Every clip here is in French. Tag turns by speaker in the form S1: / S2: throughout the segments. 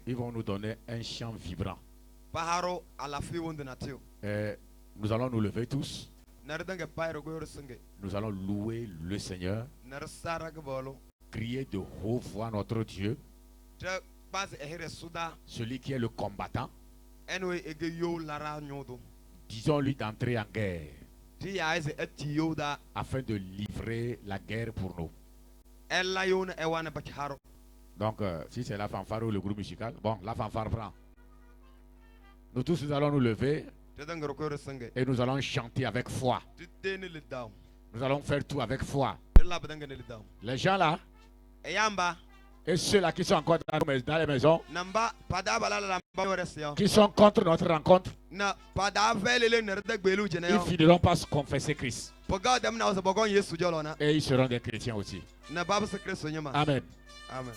S1: Ils vont nous donner un chant vibrant. Et nous allons nous lever tous. Nous allons louer le Seigneur. Crier de haute voix notre Dieu. Celui qui est le combattant. Disons-lui d'entrer en guerre. Afin de livrer la guerre pour nous. Donc, si c'est la fanfare ou le groupe musical, bon, la fanfare prend. Nous tous, nous allons nous lever et nous allons chanter avec foi. Nous allons faire tout avec foi. Les gens là, et ceux-là qui sont encore dans les maisons, qui sont contre notre rencontre, ils finiront par se confesser Christ. Et ils seront des chrétiens aussi. Amen.
S2: Amen.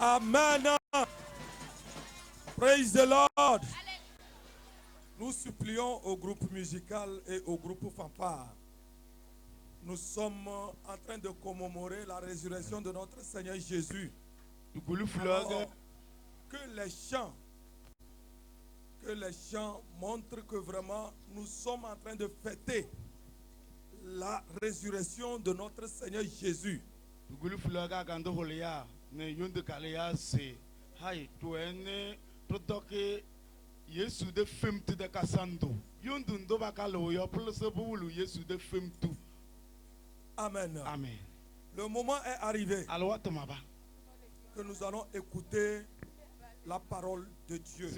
S2: Amen. Praise the Lord. Nous supplions au groupe musical et au groupe fanfare. Nous sommes en train de commémorer la résurrection de notre Seigneur Jésus. Alors, que les chants montrent que vraiment nous sommes en train de fêter la résurrection de notre Seigneur Jésus. Amen.
S3: Amen.
S2: Le moment est arrivé que nous allons écouter la parole de Dieu.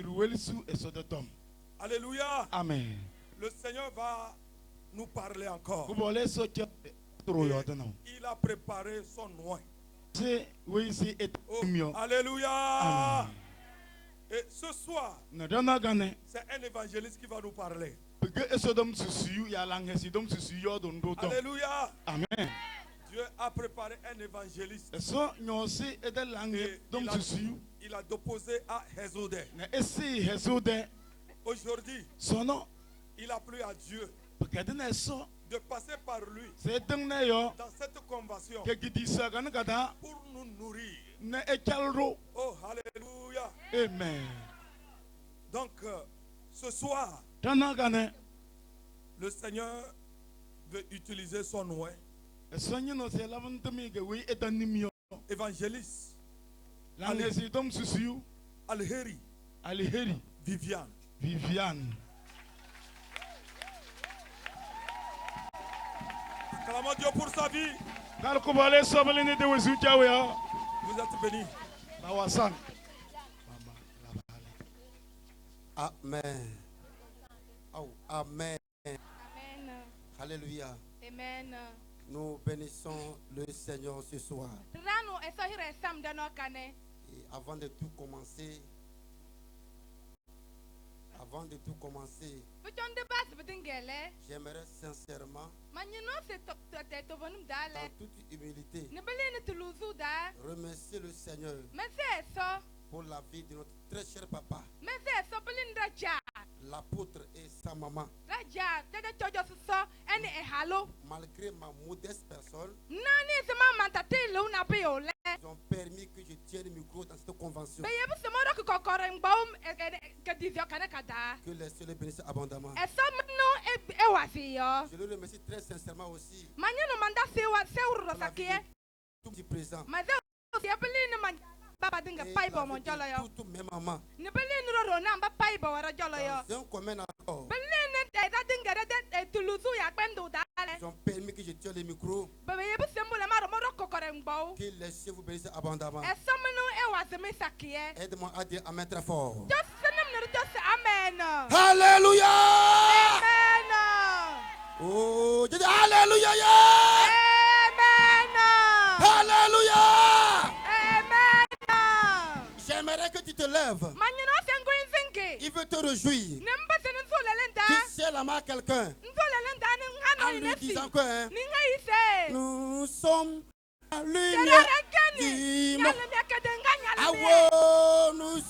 S2: Alléluia.
S3: Amen.
S2: Le Seigneur va nous parler encore.
S3: Et
S2: il a préparé son oin.
S3: Oh,
S2: alléluia.
S3: Amen.
S2: Et ce soir, c'est un évangéliste qui va nous parler. Alléluia.
S3: Amen.
S2: Dieu a préparé un évangéliste. Il a déposé à Hézodé. Aujourd'hui, il a plu à Dieu de passer par lui dans cette convention pour nous nourrir. Oh, alléluia.
S3: Amen.
S2: Donc, ce soir, le Seigneur veut utiliser son nom. Évangéliste Alheri
S3: Viviane.
S2: Acclamons Dieu pour sa vie. Vous êtes bénis.
S4: Amen. Oh, amen.
S5: Amen.
S4: Alléluia.
S5: Amen.
S4: Nous bénissons le Seigneur ce soir. Et avant de tout commencer, j'aimerais sincèrement, en toute humilité, remercier le Seigneur pour la vie de notre très cher papa, l'apôtre et sa maman. Malgré ma modeste personne, ils ont permis que je tienne le micro dans cette convention. Que les cieux les bénissent abondamment. Je le remercie très sincèrement aussi pour la vie de tout petit présent. Tout mes mamans. C'est un commun accord. Ils ont permis que je tienne le micro. Que les cieux vous bénissent abondamment. Aide-moi à dire amen très fort. Alléluia. Oh, je dis alléluia. Alléluia. J'aimerais que tu te lèves. Il veut te réjouir. Tu sais la main à quelqu'un en lui disant que nous sommes la lumière du monde. Ah ouais, nous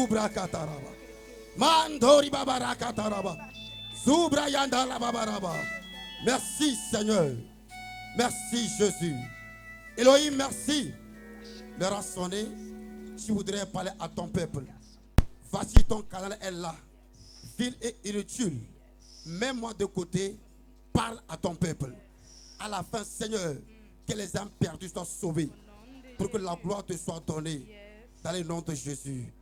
S4: Zubra kataraba. Mandori babara kataraba. Zubra yandala babaraba. Merci Seigneur. Merci Jésus. Elohim, merci. L'heure a sonné. Tu voudrais parler à ton peuple. Voici ton canal est là. Vil et inutile. Mets-moi de côté. Parle à ton peuple. À la fin, Seigneur, que les âmes perdues soient sauvées. Pour que la gloire te soit donnée. Dans le nom de Jésus.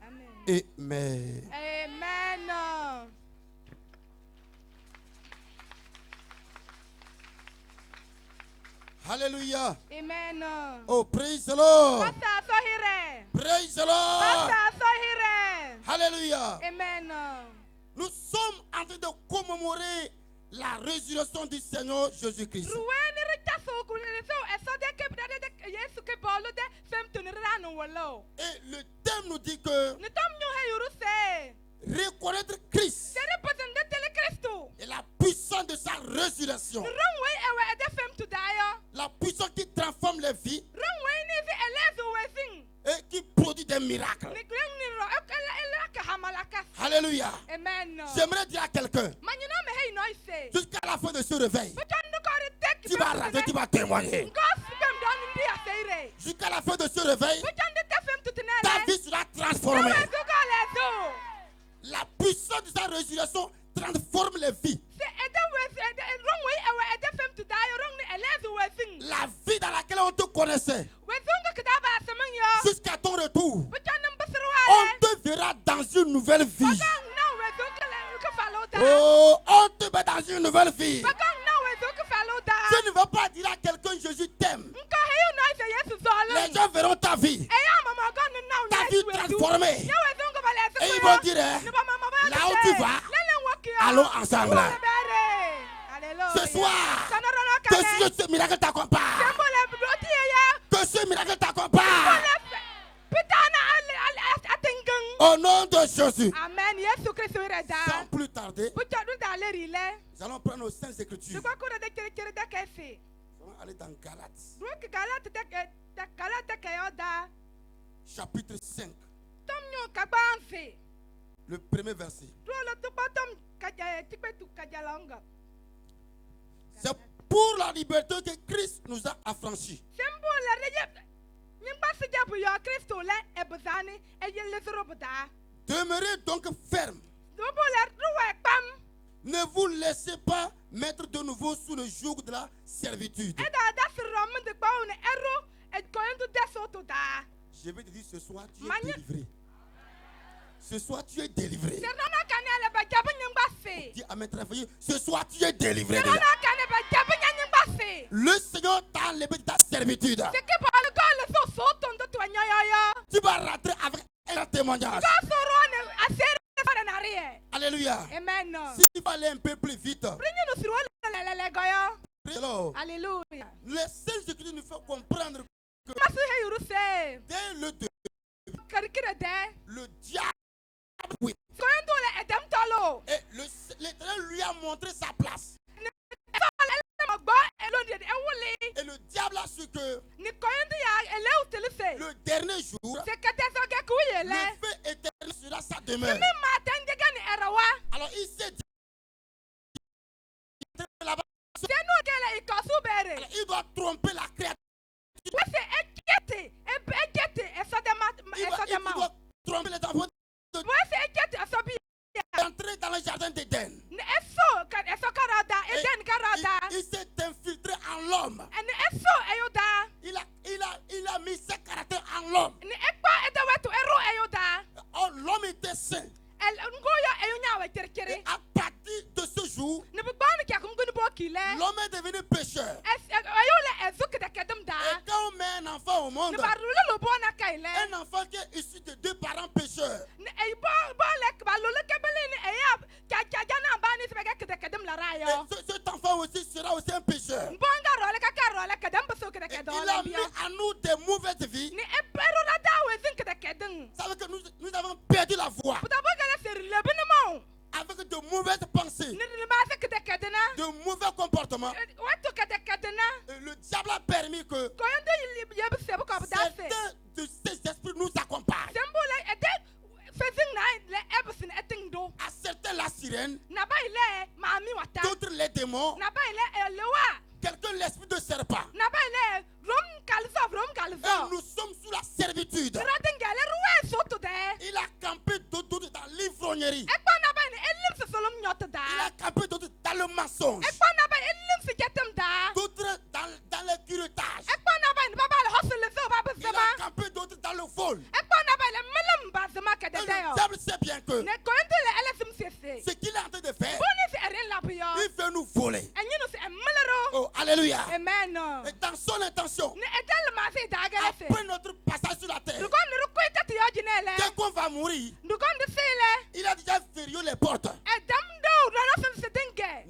S4: Amen.
S5: Amen.
S4: Alléluia.
S5: Amen.
S4: Oh, praise the Lord.
S5: Pastor
S4: Praise the Lord.
S5: Pastor
S4: Alléluia.
S5: Amen.
S4: Nous sommes en train de commémorer la résurrection du Seigneur Jésus-Christ. Et le thème nous dit que reconnaître Christ et la puissance de sa résurrection, la puissance qui transforme les vies et qui produit des miracles. Alléluia. J'aimerais dire à quelqu'un, jusqu'à la fin de ce réveil, tu vas rater, tu vas témoigner. Jusqu'à la fin de ce réveil, ta vie sera transformée. La puissance de sa résurrection transforme les vies. La vie dans laquelle on te connaissait, jusqu'à ton retour, on te verra dans une nouvelle vie. Oh, on te met dans une nouvelle vie. Je ne veux pas dire à quelqu'un Jésus t'aime. Les gens verront ta vie. Ta vie transformée. Et ils vont dire, là où tu vas, allons ensemble. Ce soir, que ce miracle t'accompagne. Que ce miracle t'accompagne. Au nom de Jésus.
S5: Amen.
S4: Sans plus tarder, nous allons prendre nos saintes écritures. Nous allons aller dans Galates. Chapitre 5. Le premier verset. C'est pour la liberté que Christ nous a affranchis. Demeurez donc ferme. Ne vous laissez pas mettre de nouveau sous le joug de la servitude. Je vais te dire ce soir, tu es délivré. Ce soir, tu es délivré. Dis à mes travailleurs, ce soir, tu es délivré. Le Seigneur t'a enlevé de ta servitude. Tu vas rentrer avec un témoignage. Alléluia.
S5: Amen.
S4: S'il fallait un peu plus vite.
S5: Alléluia.
S4: Les Saintes Écritures nous font comprendre que dès le début, le diable, oui. Et l'Éternel lui a montré sa place. Et le diable a su que le dernier jour, le feu éternel sera sa demeure. Alors il s'est dit, alors, il doit tromper la créature. Il doit tromper les enfants entrer dans le jardin d'Éden. Il s'est infiltré en l'homme. Il a mis ses caractères en l'homme. Oh, l'homme était saint. Et à partir de ce jour, l'homme est devenu pécheur. Et quand on met un enfant au monde, un enfant qui est issu de deux parents pécheurs, cet enfant aussi sera aussi un pécheur. Et il a mis à nous des mauvaises vies. Ça veut dire que nous avons perdu la voie. Avec de mauvaises pensées, de mauvais comportements. Et le diable a permis que certains de ces esprits nous accompagnent. solitude. Il a campé dans l'ivrognerie. Il a campé dans le mensonge. D'autres dans le curettage. Il a campé d'autres dans le vol. Et le diable sait bien que ce qu'il est en train de faire, il veut nous voler. Oh, alléluia.
S5: Amen.
S4: Et dans son intention, après notre passage sur la terre, dès qu'on va mourir, il a déjà verrouillé les portes.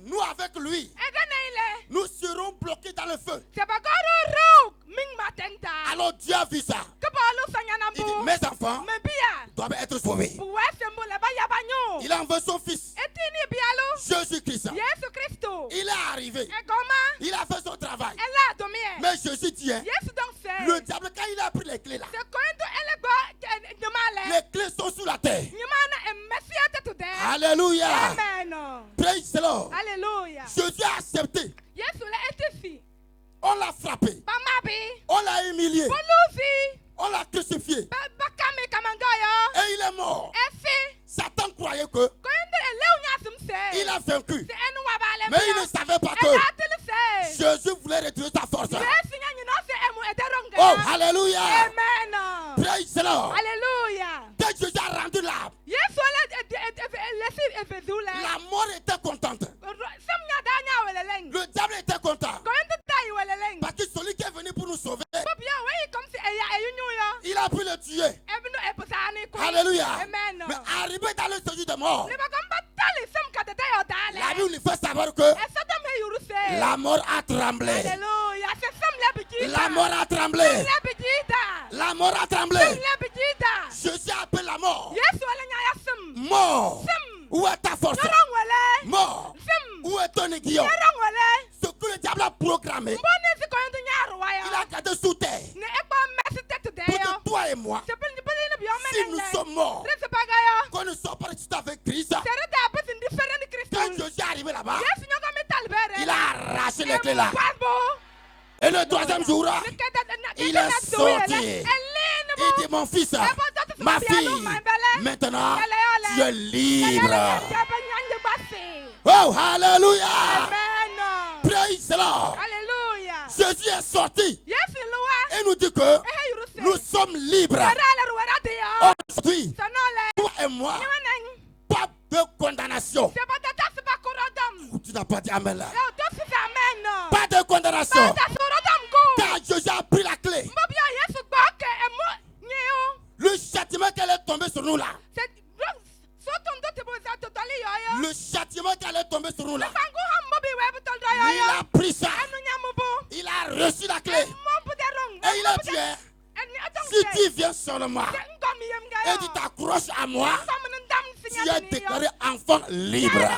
S4: Nous, avec lui, nous serons bloqués dans le feu. Alors Dieu a vu ça. Il dit, mes enfants doivent être sauvés. Il a envoyé son fils, Jésus-Christ. Il est arrivé. Il a fait son travail. Mais Jésus dit, le diable, quand il a pris les clés là, les clés sont sous la terre. Alléluia. Praise the Lord.
S5: Alléluia.
S4: Jésus a accepté. On l'a frappé. On l'a humilié. On l'a crucifié. Et il est mort. Satan croyait que il a vaincu. Mais il ne savait pas que Jésus voulait retrouver sa force. Oh, alléluia.
S5: Amen.
S4: Praise the Lord.
S5: Alléluia.
S4: Dès que Jésus a rendu l'âme, la mort était contente. Le diable était content. Parce que celui qui est venu pour nous sauver, il a pu le tuer. Alléluia.
S5: Amen.
S4: Mais arrivé dans le séjour de mort, la Bible fait savoir que la mort a tremblé. La mort a tremblé. La mort a tremblé. Jésus appelle la mort. Mort. Où est ta force? Mort. Où est ton aiguillon? Ce que le diable a programmé, il a gardé sous terre. Pour que toi et moi, si nous sommes morts, quand nous sommes pas ressuscités avec Christ, quand Jésus est arrivé là-bas, il a arraché les clés là. Et le troisième jour, il est sorti. Il dit, mon fils, ma fille, maintenant tu es libre. Oh, hallelujah. Praise the Lord. Jésus est sorti et nous dit que nous sommes libres. Aujourd'hui, toi et moi, pas de condamnation. Tu n'as pas dit amen là. Pas de condamnation. Car Jésus a pris la clé. Le châtiment qu'elle est tombée sur nous là. Le châtiment qu'elle est tombée sur nous là. Il a pris ça. Il a reçu la clé. Et il a dit, si tu viens seulement et tu t'accroches à moi, tu es déclaré enfant libre.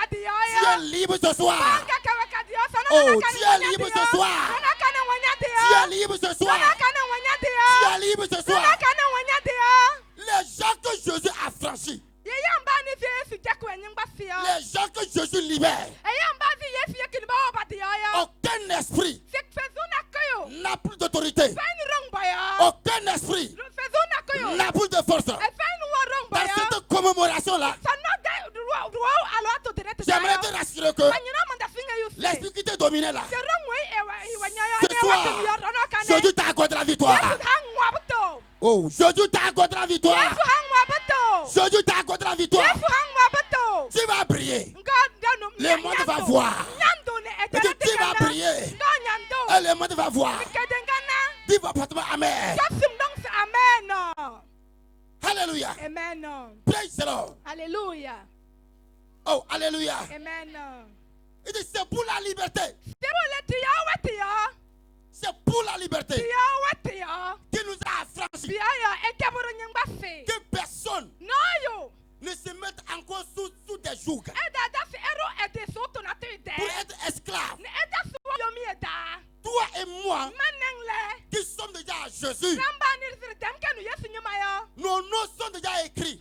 S4: Tu es libre ce soir. Oh, tu es libre ce soir. Tu es libre ce soir. Tu es libre ce soir. Les gens que Jésus a franchis, les gens que Jésus libère, aucun esprit n'a plus d'autorité. Aucun esprit n'a plus de force. Dans cette commémoration-là, j'aimerais te rassurer que l'esprit qui te dominait là, ce soir, Jésus t'a accordé la victoire. Oh, Jésus t'a accordé la victoire. Jésus t'a accordé la victoire. Tu vas briller. Le monde va voir. Tu vas briller. Et le monde va voir. Dis parfaitement amen. Alléluia.
S5: Amen.
S4: Praise the Lord.
S5: Alléluia.
S4: Oh, alléluia.
S5: Amen.
S4: Il dit c'est pour la liberté. C'est pour la liberté qui nous a affranchis. Que personne ne se mette encore sous des jougs pour être esclave. Toi et moi qui sommes déjà à Jésus, nos noms sont déjà écrits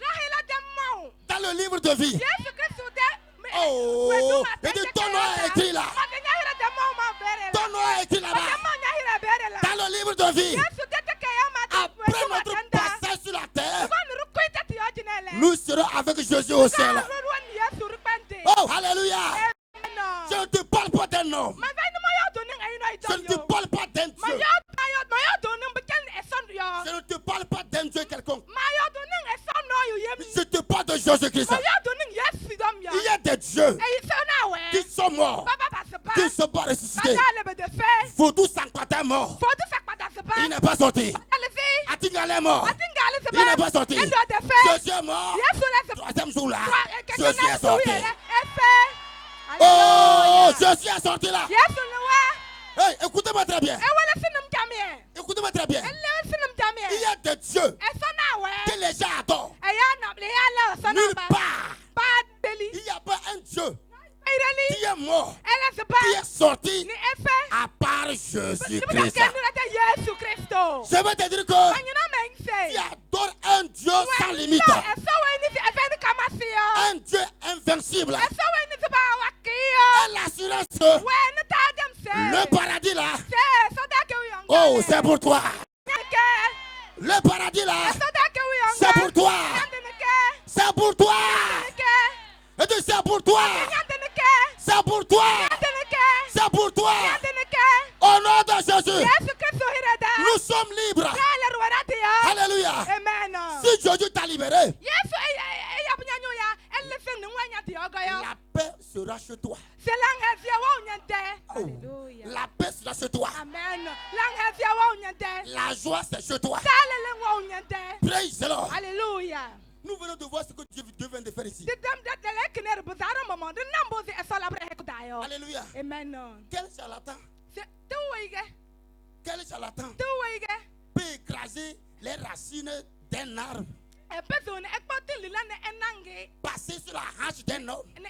S4: dans le livre de vie. Oh, et dit ton nom est écrit là. Ton nom est écrit là-bas. Dans le livre de vie. Jésus au ciel. Oh, alléluia. Je ne te parle pas d'un homme. Je ne te parle pas d'un Dieu. Je ne te parle pas d'un Dieu quelconque. Je te parle de Jésus-Christ. Il y a des dieux qui sont morts, qui ne sont pas ressuscités. Vaudou Sankpata est mort. Il n'est pas sorti. Atingal est mort. Il n'est pas sorti. Jésus est mort. Troisième jour là, Jésus est sorti. Oh, Jésus est sorti là. Hey, écoutez-moi très bien. Écoutez-moi très bien. Il y a des dieux que les gens adorent. Nulle part. Il n'y a pas un Dieu qui est mort, qui est sorti à part Jésus-Christ. Je veux te dire que tu adores un Dieu sans limite. Un Dieu invincible. Et l'assurance, le paradis là. Oh, c'est pour toi. Le paradis là, c'est pour toi. C'est pour toi. Et c'est pour toi. C'est pour toi. C'est pour toi. Au nom de Jésus, nous sommes libres. Alléluia. Si Jésus t'a libéré, la paix sera chez toi. Oh, la paix sera chez toi. La joie c'est chez toi. Praise the Lord.
S5: Alléluia.
S4: Nous venons de voir ce que Dieu vient de faire ici. Alléluia.
S5: Amen.
S4: Quel charlatan peut écraser les racines d'un arbre, passer sur la hanche d'un homme et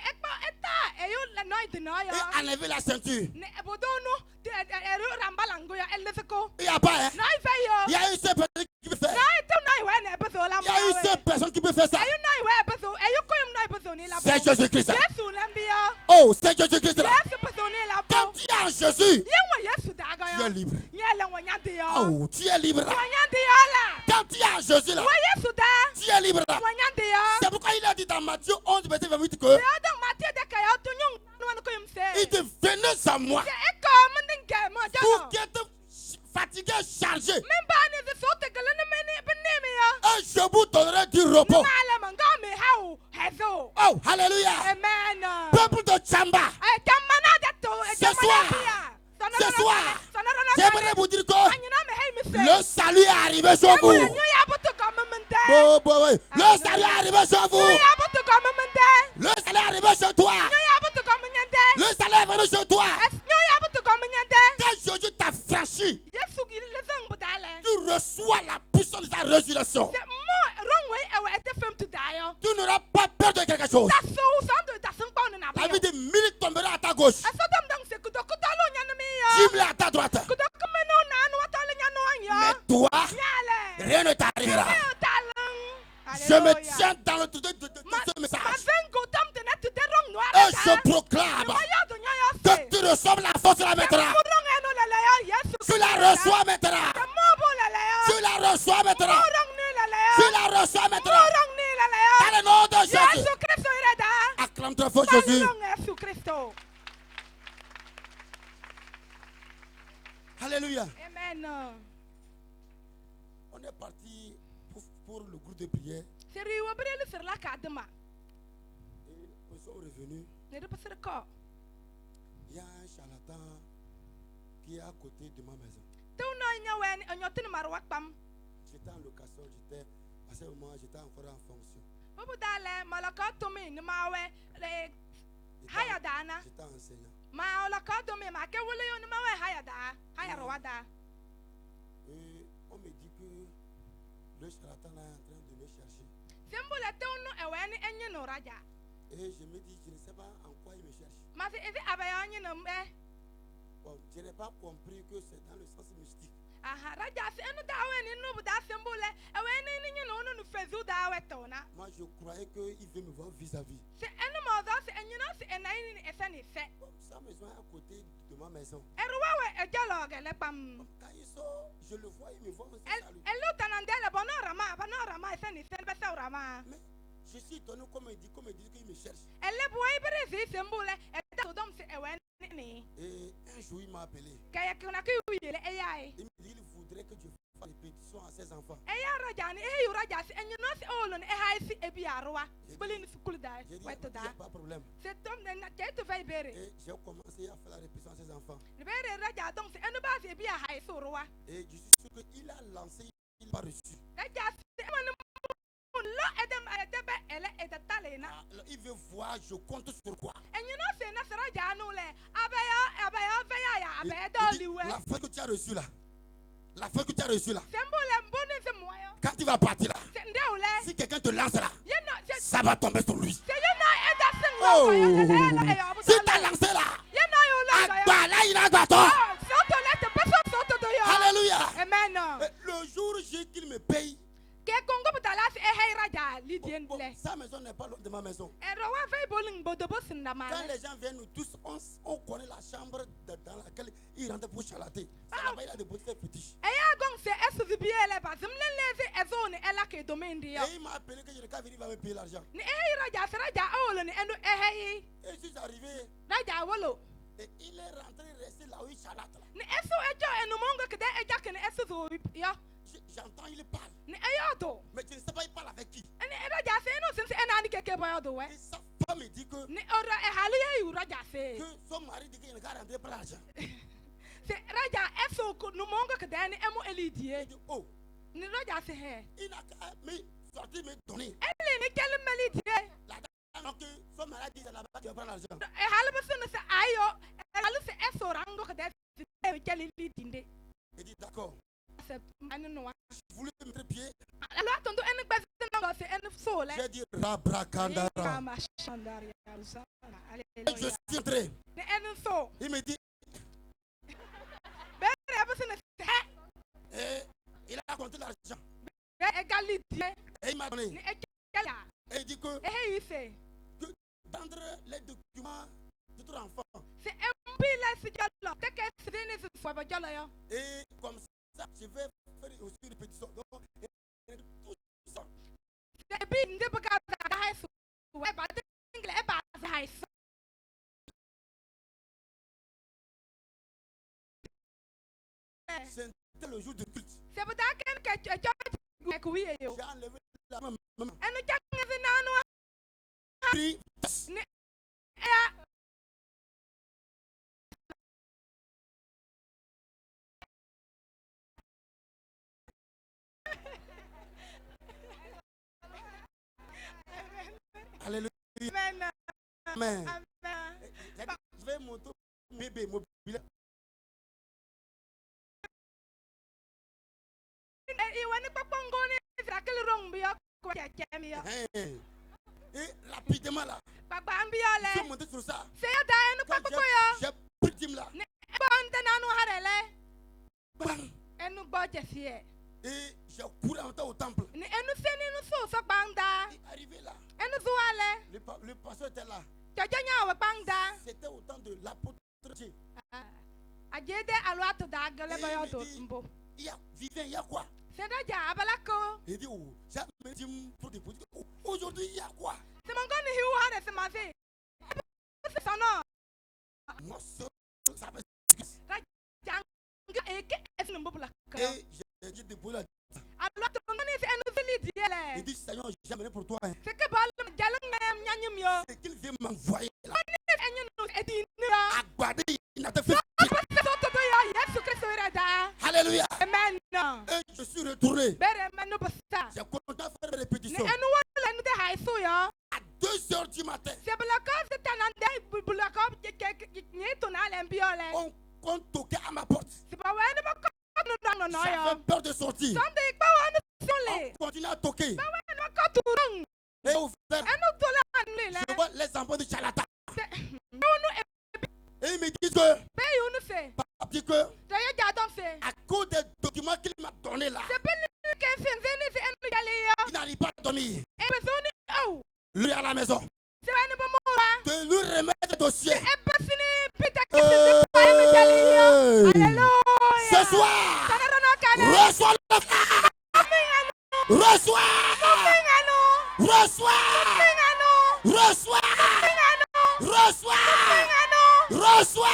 S4: enlever la ceinture? Il n'y a pas, hein? Il y a une seule personne qui peut faire. Il y a une seule personne qui peut faire ça. C'est Jésus-Christ. Oh, c'est Jésus-Christ. Quand tu es en Jésus, tu es libre. Oh, tu es libre. Quand tu es en Jésus, là, tu es libre. C'est pourquoi il a dit dans Matthieu 11, verset 28 que il dit, venez à moi. Vous qui êtes fatigué, chargé, et je vous donnerai du repos. Oh, alléluia. Peuple de Tchamba, ce soir, j'aimerais vous dire que le salut est arrivé sur vous. Le salut est arrivé sur vous. Le salut est arrivé sur toi. Le salut est venu sur toi. Quand Jésus t'a franchi, tu reçois la puissance de sa résurrection. Tu n'auras pas peur de quelque chose. La vie de 1000 tombera à ta gauche, 10 000 à ta droite. Mais toi, rien ne t'arrivera. Je me tiens dans le tout de ce message. Et je proclame que tu reçois la force là maintenant. Tu la reçois maintenant. Tu la reçois maintenant. Tu la reçois maintenant. Dans le nom de Jésus. Acclame très fort Jésus. Alléluia.
S5: Amen.
S4: On est parti pour le groupe de prière. Et nous sommes revenus. Il y a un charlatan qui est à côté de ma maison. J'étais en location, à ce moment j'étais encore en fonction. J'étais enseignant. Et on me dit que le charlatan est en train de me chercher. Et je me dis, je ne sais pas en quoi il me cherche. Bon, je n'ai pas compris que c'est dans le sens mystique. Moi, je croyais qu'il veut me voir vis-à-vis. Sa maison est à côté de ma maison. Quand il sort, je le vois, il me voit, on se salue. Mais Je suis étonné comme il dit qu'il me cherche. Et un jour il m'a appelé. Il me dit qu'il voudrait que je fasse des pétitions à ses enfants. J'ai dit, il n'y a pas de problème. Et j'ai commencé à faire la répétition à ses enfants. Et je suis sûr qu'il a lancé, il n'a pas reçu. Alors, il veut voir, je compte sur quoi. La foi que tu as reçue là. La foi que tu as reçue là. Quand tu vas partir là. Si quelqu'un te lance là, ça va tomber sur lui. Oh. Si tu as lancé là, il a gâteau. Alléluia. Le jour qu'il me paye. Sa maison n'est pas loin de ma maison. Quand les gens viennent, nous tous, on connaît la chambre dans laquelle il rentre pour chalater. Là-bas, il a déposé fétiches. Et il m'a appelé que je n'ai qu'à venir, il va me payer l'argent. Et je suis arrivé. Et il est rentré, resté là où il chalate. J'entends, il parle. Mais tu ne sais pas, il parle avec qui. Et sa femme me dit que son mari dit qu'il ne va rentrer par l'argent. Oh, il n'a qu'à me sortir, me donner. Alors que son mari dit là-bas, tu vas prendre l'argent. Il dit d'accord. Je voulais mettre pied. J'ai dit Rabrakandara. Je suis entré. Il me dit. Et il a compté l'argent. Et il m'a donné. Et il dit que prendre les documents de ton enfant. Et comme ça, je vais faire aussi une répétition. Donc, tout ça. C'était le jour de culte. J'ai enlevé la main. Alléluia. Amen. Je vais monter bébé mobile. Et rapidement là, je suis monté sur ça. J'ai pris Tim là. Et j'ai couru en même temps au temple. Il est arrivé là. Le pasteur était là. C'était au temps de l'apôtre Dieu. Il y a Vivien, il y a quoi? Il dit, oh, j'ai dit pour déposer. Aujourd'hui, il y a quoi? Moi seul, ça va se. Et j'ai dit déposer la. Il dit, Seigneur, j'ai amené pour toi. Hein. C'est qu'il vient m'envoyer là. Alléluia. Amen. Et je suis retourné. J'ai continué à faire des répétitions. À 2h du matin. On toquait à ma porte. J'avais peur de sortir. On continue à toquer. Et ouvert. Je vois les enfants de Chalata. Et ils me disent que, papi, que à cause des documents qu'il m'a donnés là, il n'arrive pas à dormir. Lui à la maison. De lui remettre le dossier. Ce soir, reçois le frère. Reçois. Reçois. Reçois. Reçois. Reçois.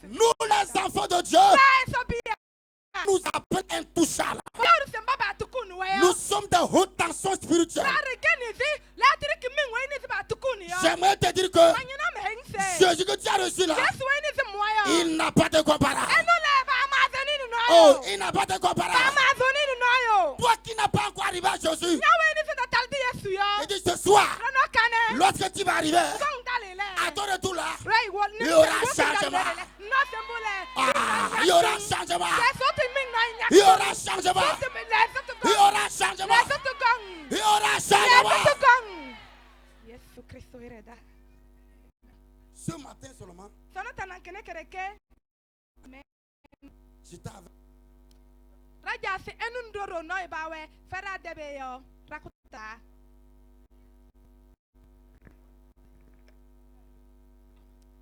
S4: Nous les enfants de Dieu, nous appelons intouchables. Nous sommes de haute tension spirituelle. J'aimerais te dire que Jésus que tu as reçu là, il n'a pas de comparable. Oh, il n'a pas de comparable. Toi qui n'as pas encore arrivé à Jésus, il dit ce soir, lorsque tu vas arriver, à ton retour là, il y aura changement. Il y aura changement. Il y aura changement. Il y aura changement. Il y aura changement. Ce matin seulement, j'étais avec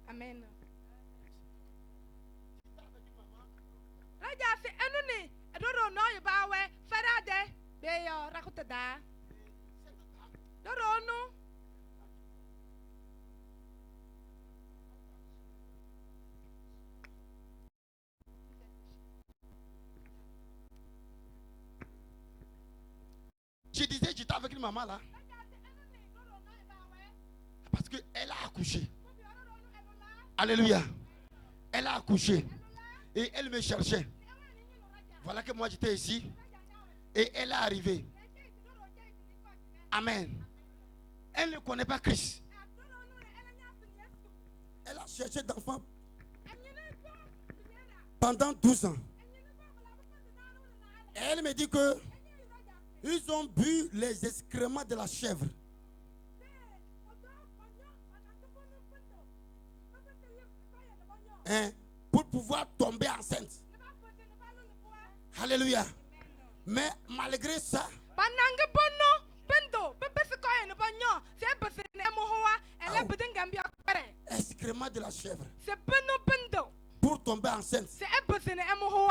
S5: Amen.
S4: Je disais, j'étais avec une maman là. Parce qu'elle a accouché. Alléluia. Elle a accouché. Et elle me cherchait. Voilà que moi j'étais ici. Et elle est arrivée. Amen. Elle ne connaît pas Christ. Elle a cherché d'enfant pendant 12 ans. Et elle me dit que ils ont bu les excréments de la chèvre. Hein, pour pouvoir tomber enceinte. Alléluia. Mais malgré ça, excréments de la chèvre pour tomber enceinte.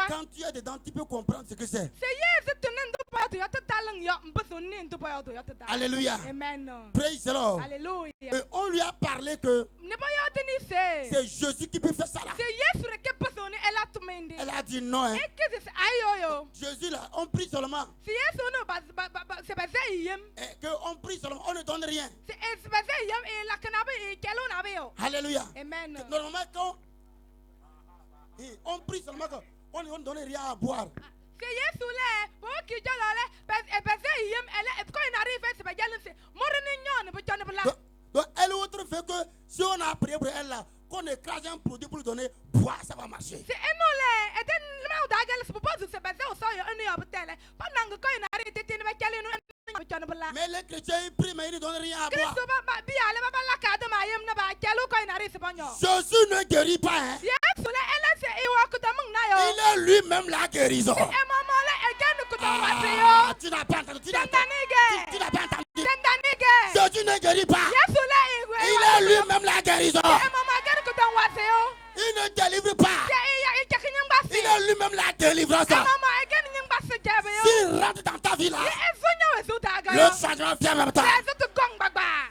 S4: Quand tu es dedans, tu peux comprendre ce que c'est. Alléluia. Praise the Lord. Et on lui a parlé que c'est Jésus qui peut faire ça là. Elle a dit non. Hein. Jésus là, on prie seulement. Et que on prie seulement, on ne donne rien. Alléluia. Normalement quand on prie seulement qu'on ne donne rien à boire. Donc, elle autre fait que si on a prié pour elle là, qu'on écrase un produit pour lui donner, boire, ça va marcher. Mais les chrétiens ils prient mais ils ne donnent rien à boire. Jésus ne guérit pas. Hein. Il est lui-même la guérison. Ah, tu n'as pas entendu. Tu n'as pas entendu. Jésus ne guérit pas. Il est lui-même la guérison. Il ne délivre pas. Il est lui-même la délivrance. S'il rentre dans ta vie là, le changement vient en même temps.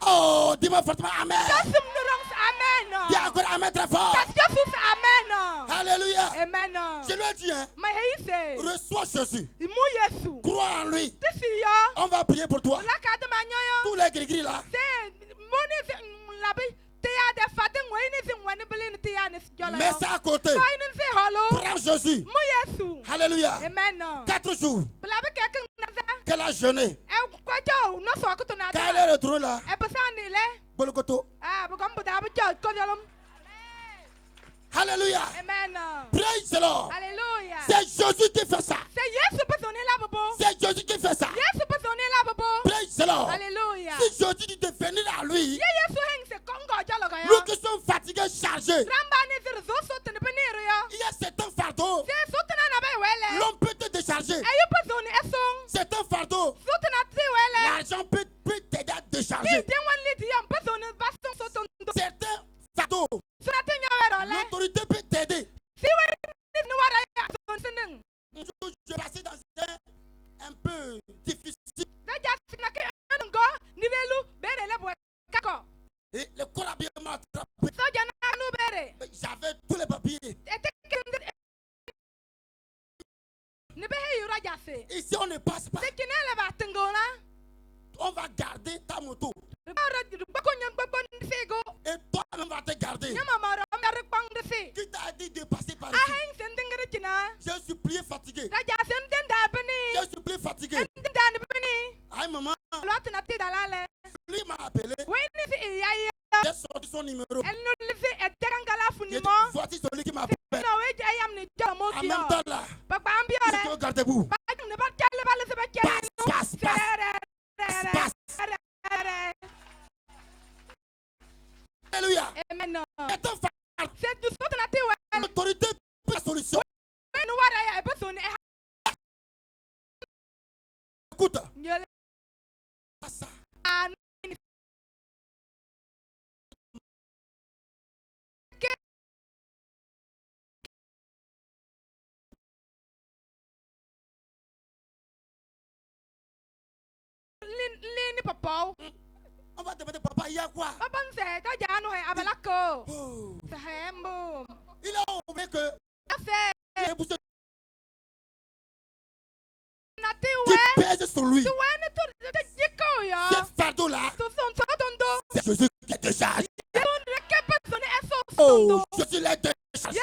S4: Oh, dis-moi fortement Amen. Dis encore Amen très fort. Alléluia. Je lui ai dit, hein, reçois Jésus. Crois en lui. On va prier pour toi. Tous les gris-gris là. Mets ça à côté. Prends Jésus. Alléluia. 4 jours qu'elle a jeûné. Quand elle est retournée là, Bolokoto. Alléluia. Praise the Lord. C'est Jésus qui fait ça. C'est Jésus qui fait ça. Praise the Lord. Si Jésus dit de venir à lui, nous qui sommes fatigués, chargés, il y a certains fardeaux. L'homme peut te décharger. C'est un fardeau. L'argent peut t'aider à te décharger. Certains fardeaux. L'autorité peut t'aider. Je vais passer dans un peu Ici, on ne passe pas. On va garder ta moto. Et toi-même va te garder. Qui t'a dit de passer par ici? Je suis plus fatigué. Je suis plus fatigué. Aïe, maman. Lui m'a appelé. J'ai sorti son numéro. J'ai dit, voici celui qui m'appelle. En même temps là, il faut garder-vous. Passe. Alléluia. L'autorité pour la solution. Écoute. Ça. On va demander papa, il y a quoi? Oh. Il a oublié que il est poussé. Qui pèse sur lui. Ce fardeau-là, c'est Jésus qui te charge. Oh, je suis là de charge.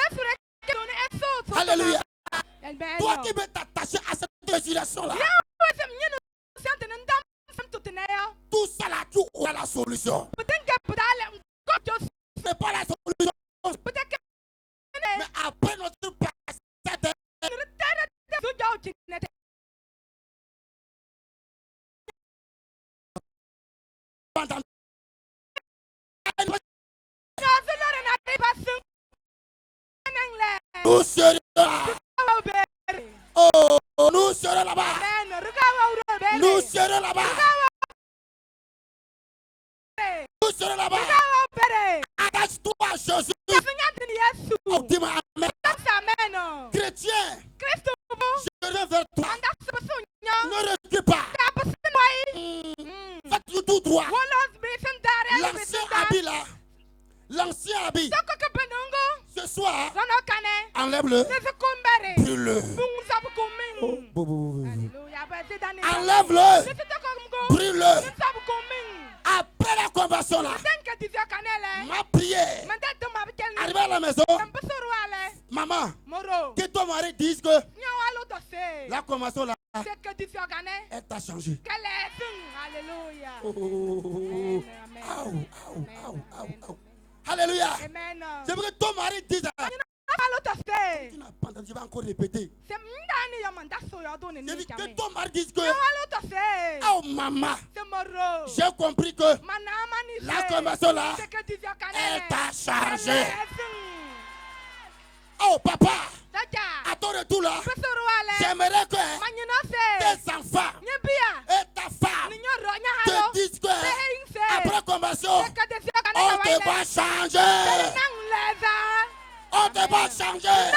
S4: Alléluia. Toi qui veux t'attacher à cette décision-là, tout ça là, tu auras la solution. C'est pas la solution. Mais après notre passage, nous serons là. Oh, nous serons là-bas. Nous serons là-bas. Nous serons là-bas. Attache-toi à Jésus. Oh, dis-moi amen. Chrétien, je reviens vers toi. Ne recule pas. Faites tout droit. L'ancien habit là. L'ancien habit. Ce soir, enlève-le. Brûle-le. Enlève-le. Brûle-le. Après la conversion là, ma prière, arrivé à la maison, maman, que ton mari dise que la conversion là, elle t'a changé. Oh. Alléluia. Je veux que ton mari dise. Tu n'as pas entendu, je vais encore répéter. Je dis que ton mari dise que oh maman, j'ai compris que la conversion là, elle t'a chargé. Oh papa, à ton retour là, j'aimerais que tes enfants et ta femme te disent que après conversion, on te va changer. On te va changer.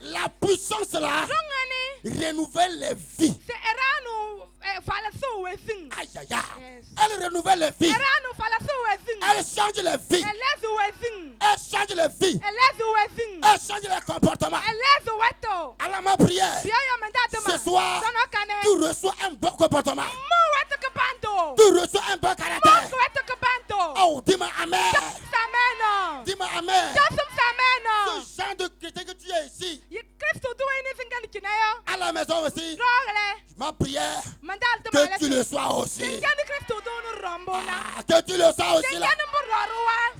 S4: La puissance là renouvelle les vies. Aïe aïe aïe. Elle renouvelle les vies. Elle change les vies. Elle change les vies. Elle change les comportements. Alors ma prière, ce soir, tu reçois un bon comportement. Tu reçois un bon caractère. Oh, dis-moi amen. Dis-moi amen. Ce genre de chrétien que tu es ici, à la maison aussi, ma prière, que tu le sois aussi. Ah, que tu le sois aussi là.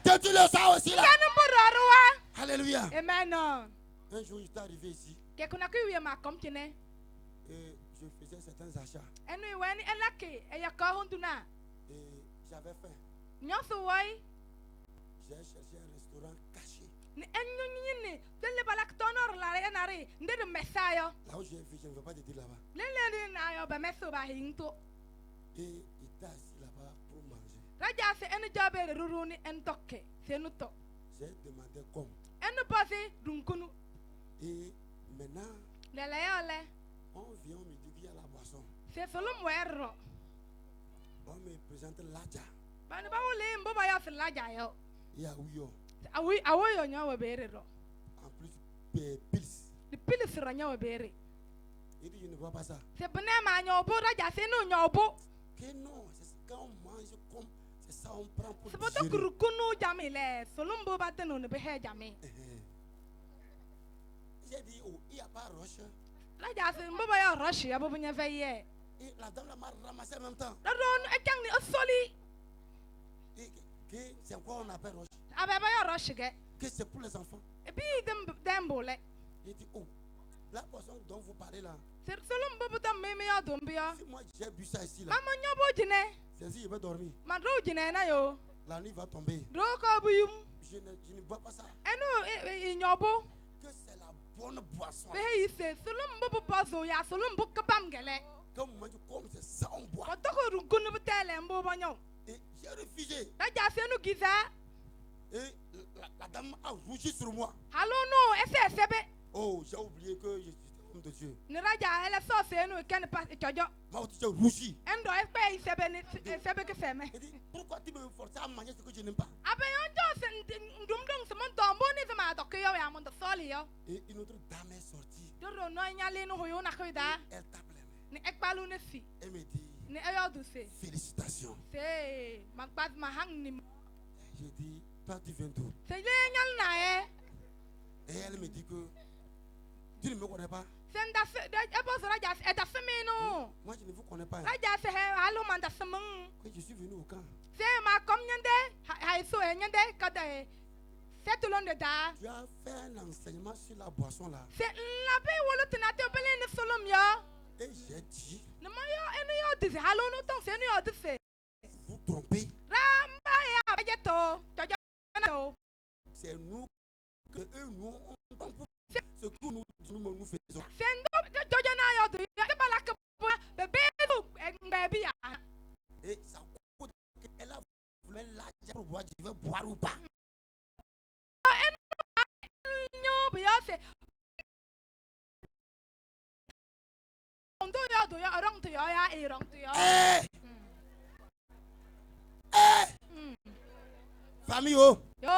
S4: Que tu le sois aussi là. Alléluia.
S5: Amen.
S4: Un jour, il est arrivé ici. Et je faisais certains achats. Et j'avais faim. J'ai cherché un restaurant caché. Là où j'ai vu, je ne veux pas te dire là-bas. Et il était assis là-bas pour manger. J'ai demandé comment. Et maintenant, on vient, on me dit qu'il y a la boisson. On me présente l'adja. Il y a Ouyo. En plus, pils. Il dit, je ne vois pas ça.
S5: C'est bon, raja c'est nous nyobo.
S4: Que non, c'est quand on mange comme c'est ça on prend pour
S5: C'est pas
S4: digérer.
S5: de kurukunu jamile. Solombo bateno ne behe jamé.
S4: J'ai dit, oh, il n'y a pas roche.
S5: Raja c'est mboba ya roche ya bobo nyeveye.
S4: Et la dame m'a ramassé en même temps.
S5: Ron ekang ni osoli.
S4: Et que c'est quoi on appelle roche?
S5: Abeba ya roche ge.
S4: Que c'est pour les enfants.
S5: Et puis dembole.
S4: Il dit, oh, la poisson dont vous parlez là.
S5: C'est Solombo botam meme ya dombia.
S4: Si moi j'ai bu ça ici là.
S5: Mama nyobo jine.
S4: C'est si je vais dormir.
S5: Madro jine na yo.
S4: La nuit va tomber.
S5: Roko buyum.
S4: Je ne bois pas ça.
S5: Eno nyobo.
S4: Que c'est la bonne boisson.
S5: Behe ise Solombo bozo ya Solombo kabam gele.
S4: Comme moi je comme c'est ça on boit.
S5: Otoko rugunu butele mbobo nyo.
S4: Et j'ai refusé.
S5: Raja c'est nous giza.
S4: Et la dame a rougi sur moi.
S5: Hallo no ese sebe.
S4: Oh, j'ai oublié que je suis homme de Dieu.
S5: Ni raja ele so se nu ken pas itojo.
S4: Moi aussi j'ai rougi.
S5: Endo espe sebe ni sebe ke seme.
S4: Il dit, pourquoi tu me forces à manger ce que je n'aime pas?
S5: Abe yonjo se ndumdum se mon tombo ni se ma dokyo ya mon soli yo.
S4: Et une autre dame est sortie.
S5: Doro no nyale no hoyo na koida.
S4: Elle tape les mains.
S5: Ni ekpalu ne si.
S4: Elle me dit,
S5: Ni ayo du se.
S4: félicitations.
S5: Se magbad mahang ni.
S4: Je dis, toi tu viens d'où?
S5: Se le nyal na e.
S4: Et elle me dit que tu ne me connais pas.
S5: Senda se ebo so raja e da seme no.
S4: Moi je ne vous connais pas.
S5: Raja se he hallo man da semeng.
S4: Que je suis venu au camp.
S5: Se ma kom nyande ha so e nyande kada e. C'est tout le monde da.
S4: Tu as fait un enseignement sur la boisson là.
S5: C'est la paix ou le tenate obele ni solomia.
S4: Et j'ai dit,
S5: Ne ma yo enu yo dise hallo no ton se enu yo dise.
S4: vous trompez.
S5: Ramba ya bejeto. Jojo no.
S4: C'est nous que eux nous on pour ce que nous faisons.
S5: Sendo jojo na yo do ya de bala ke bebe do baby ya.
S4: Et ça coûte qu'elle a voulu l'argent pour boire, je vais boire ou pas.
S5: Nyo be ya se. Ondo ya do ya rong to ya e rong to ya.
S4: Famille oh.
S5: Yo.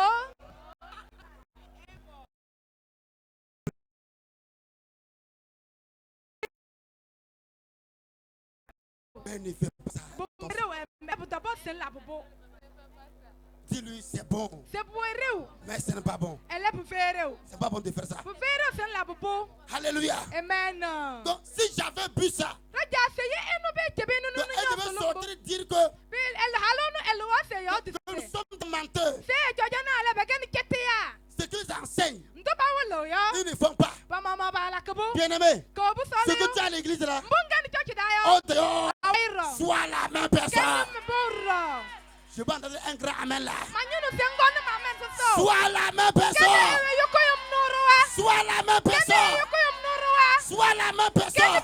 S4: Mais ne fais pas ça. Dis-lui c'est bon. Mais ce n'est pas bon. C'est pas bon de faire ça. Alléluia.
S5: Amen.
S4: Donc si j'avais bu ça, elle devait sortir dire que nous sommes des menteurs. Ce qu'ils enseignent, ils ne font pas. Bien-aimé, ce que tu as à l'église là, oh dehors, sois la même personne. Je vais entendre un grand amen là. Sois la même personne. Sois la même personne. Sois la même personne.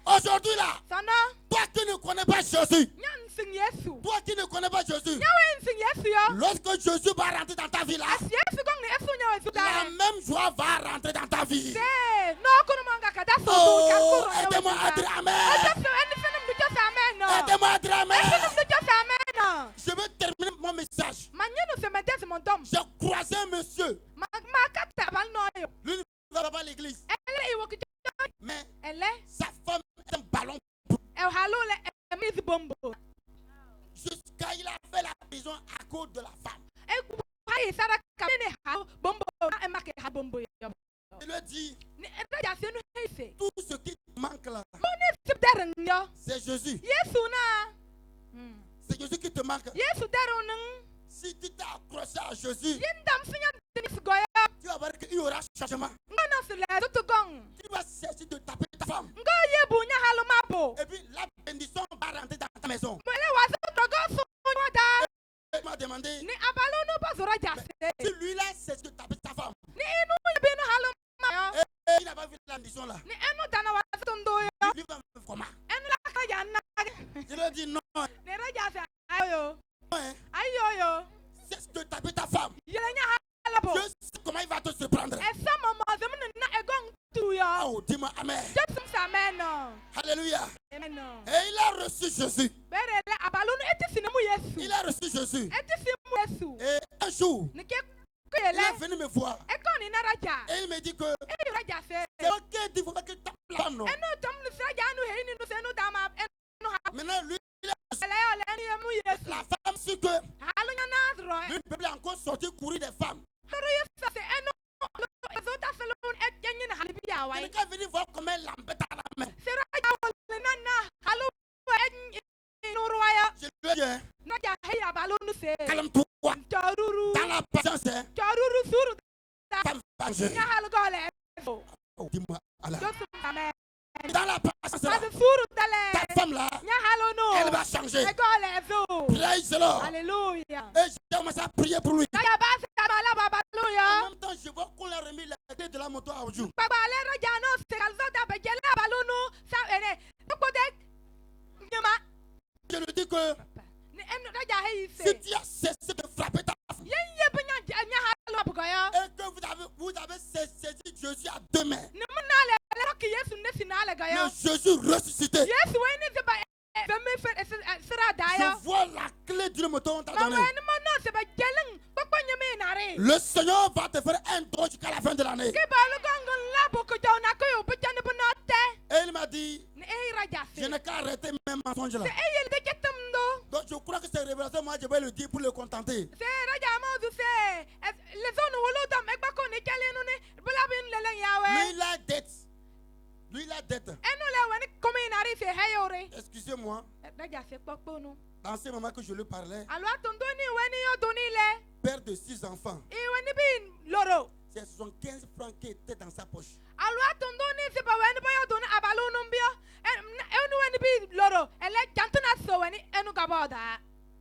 S4: Aujourd'hui là, toi qui ne connais pas Jésus, toi qui ne connais pas Jésus, lorsque Jésus va rentrer dans ta vie là, la même joie va rentrer dans ta vie. Oh, aidez-moi à dire amen. Aidez-moi à dire amen. Je vais terminer mon message. J'ai croisé un monsieur. Lui ne va pas à l'église. Mais sa femme est un ballon. Jusqu'à il a fait la prison à cause de la femme. Il lui dit, tout ce qui te manque là, c'est Jésus. C'est Jésus qui te manque. Si tu t'es accroché à Jésus, tu vas voir qu'il y aura changement. Tu vas cesser de taper ta femme. Et puis la bénédiction va rentrer dans ta maison. Il m'a demandé, si lui là cesse de taper ta femme, et il n'a pas vu la bénédiction là, lui va me faire comment? Je lui ai dit non. Cesse de taper ta femme. Je sais comment il va te surprendre. Oh, dis-moi amen. Alléluia. Et il a reçu Jésus. Il a reçu Jésus. Et un jour, il est venu me voir. Et il me dit que c'est ok, il faut que tu tapes femme, non? Maintenant, lui, la femme sait que lui ne peut plus encore sortir courir des femmes. Quelqu'un est venu voir comment elle l'embête à la main. Je lui ai dit, calme-toi. Dans la patience, femme va changer. Oh, dis-moi, Allah. Dans la patience, ta femme là, elle va changer. Praise the Lord.
S5: Alléluia.
S4: Et j'ai commencé à prier pour lui. En même temps, je vois qu'on a remis la clé de la moto à Oju. Je lui dis que si tu as cessé de frapper ta femme et que vous avez saisi Jésus à deux mains, le Jésus ressuscité, je vois la clé d'une moto on t'a donné. Le Seigneur va te faire un don jusqu'à la fin de l'année. Et il m'a dit, je n'ai qu'à arrêter mes mensonges là. Donc je crois que c'est révélation, moi je vais le dire pour le contenter. Lui il a dette. Lui il a dette. Excusez-moi. Dans ce moment que je lui parlais, père de 6 enfants, c'est 75 francs qui étaient dans sa poche.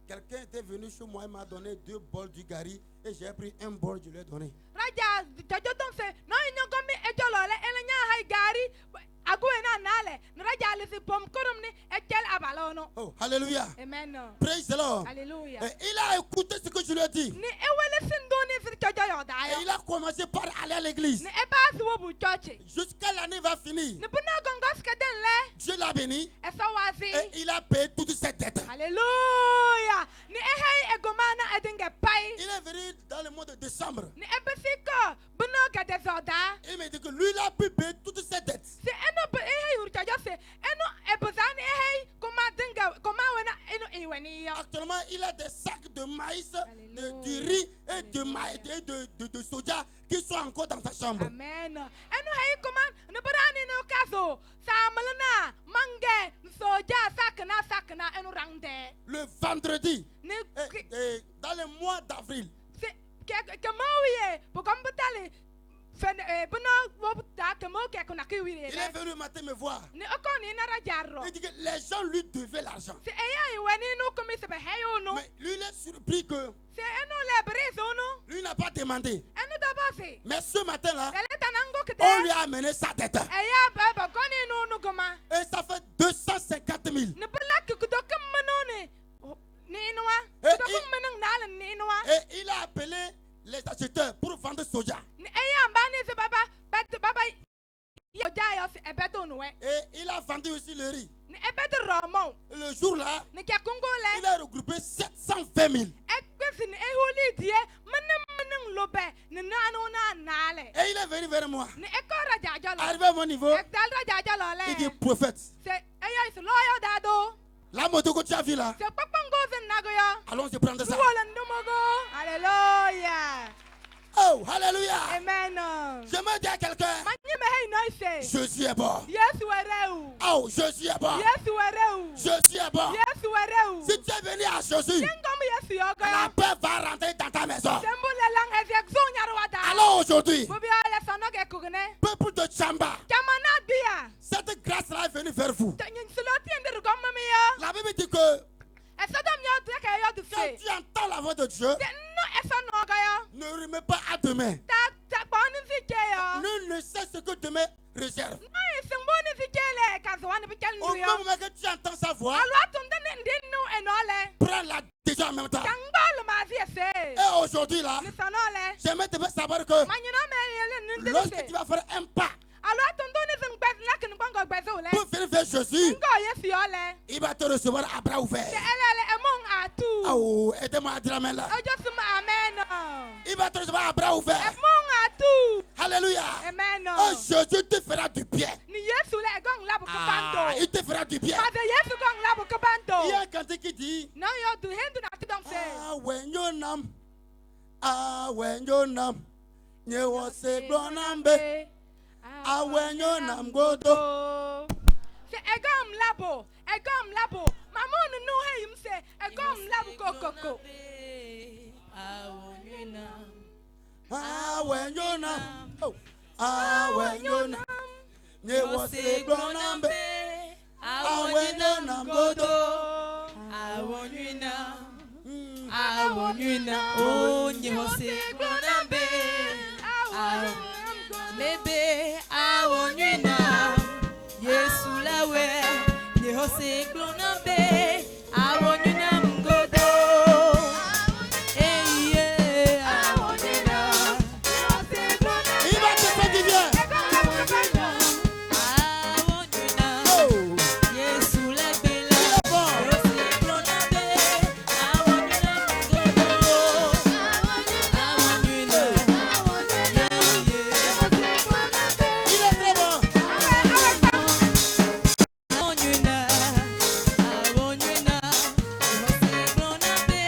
S4: Quelqu'un était venu chez moi et m'a donné 2 bols du gari et j'ai pris un bol, je lui ai donné. Oh, alléluia.
S5: Amen.
S4: Praise the Lord.
S5: Alléluia.
S4: Et il a écouté ce que je lui ai dit. Et il a commencé par aller à l'église. Jusqu'à l'année va finir. Dieu l'a béni. Et il a payé toutes ses dettes.
S5: Alléluia.
S4: Il est venu dans le mois de décembre. Il m'a dit que lui, il a pu payer toutes ses dettes. Actuellement, il a des sacs de maïs, du riz et de soja qui sont encore dans sa chambre.
S5: Amen.
S4: Le vendredi, dans le mois d'avril, il est venu le matin me voir. Il dit que les gens lui devaient l'argent. Mais lui, il est surpris que lui n'a pas demandé. Mais ce matin-là, on lui a amené sa tête. Et ça fait 250 000. Et il a appelé les acheteurs pour vendre soja. Et il a vendu aussi le riz. Le jour-là, il a regroupé 720 000. Et il est venu vers moi. Arrivé à mon niveau, il dit prophète. La moto que tu as vue là, allons se prendre ça.
S5: Alléluia.
S4: Oh, alléluia.
S5: Amen.
S4: Je me dis à quelqu'un, Jésus est bon. Oh, Jésus est bon. Jésus est bon. Si tu es venu à Jésus, la paix va rentrer dans ta maison. Alors aujourd'hui, peuple de Tchamba, cette grâce-là est venue vers vous. La Bible dit que quand tu entends la voix de Dieu, ne remets pas à demain. Nul ne sait ce que demain réserve. Au même moment que tu entends sa voix, prends la décision en même temps. Et aujourd'hui là, j'aimerais te faire savoir que lorsque tu vas faire un pas pour venir vers Jésus, il va te recevoir à bras ouverts. Oh, aidez-moi à dire amen là. Il va te recevoir à bras ouverts. Alléluia. Oh, Jésus te fera du bien. fera du bien. Il y a un cantique qui dit Awenyo Nyewo se glonambe. Awenyo nam godo.
S5: Se egom labo. Mamon no him say egom labo kokoko.
S4: Awenyo nam. Awenyo nam. Nyewo se glonambe. Awenyo nam godo.
S6: Awonina, oh, nyewo se glonambe. Bébé, awonina, Yesu lawe, nyewo se glonambe. Awonina mgodo, awonina,
S4: il va te faire du bien.
S6: awonina, Yesu labela, nyewo se glonambe. Awonina mgodo, awonina,
S4: Il est très bon.
S6: awonina, awonina, nyewo se glonambe.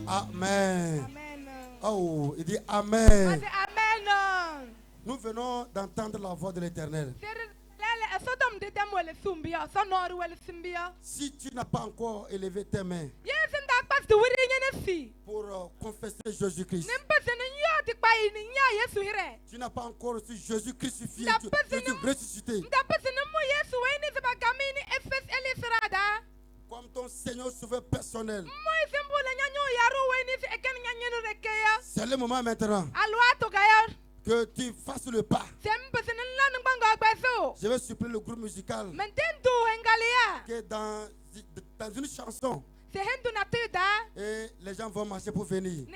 S4: Amen.
S5: Amen.
S4: Oh, il dit Amen.
S5: Amen.
S4: Nous venons d'entendre la voix de l'Éternel. Si tu n'as pas encore élevé tes mains pour confesser Jésus-Christ, tu n'as pas encore reçu Jésus crucifié, Jésus ressuscité comme ton Seigneur sauveur personnel. C'est le moment maintenant que tu fasses le pas. Je vais supplier le groupe musical que dans une chanson, et les gens vont marcher pour venir.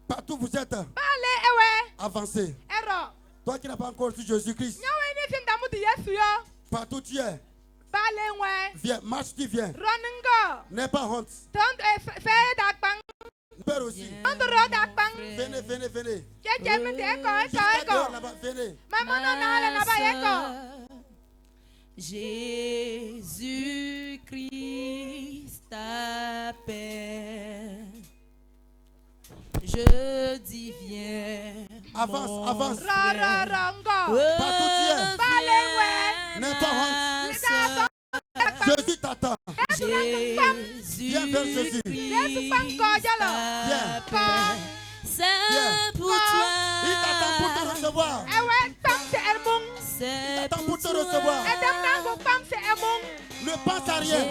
S4: Partout où vous êtes, avancez. Toi qui n'as pas encore reçu Jésus-Christ, partout où tu es, viens, marche, tu viens. N'aie pas honte. Père aussi. Venez, venez, venez. Là-bas, venez.
S6: Jésus-Christ t'appelle. Je dis viens.
S4: Avance, avance.
S6: Partout
S4: tu es. N'aie pas honte. Jésus t'attend. Viens vers Jésus. Viens.
S6: C'est pour toi.
S4: Il t'attend pour te recevoir. Il t'attend pour te recevoir. Ne pense à rien.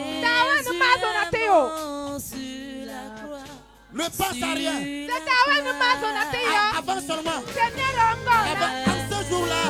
S4: Ne pense à rien. Avant seulement. À ce jour-là,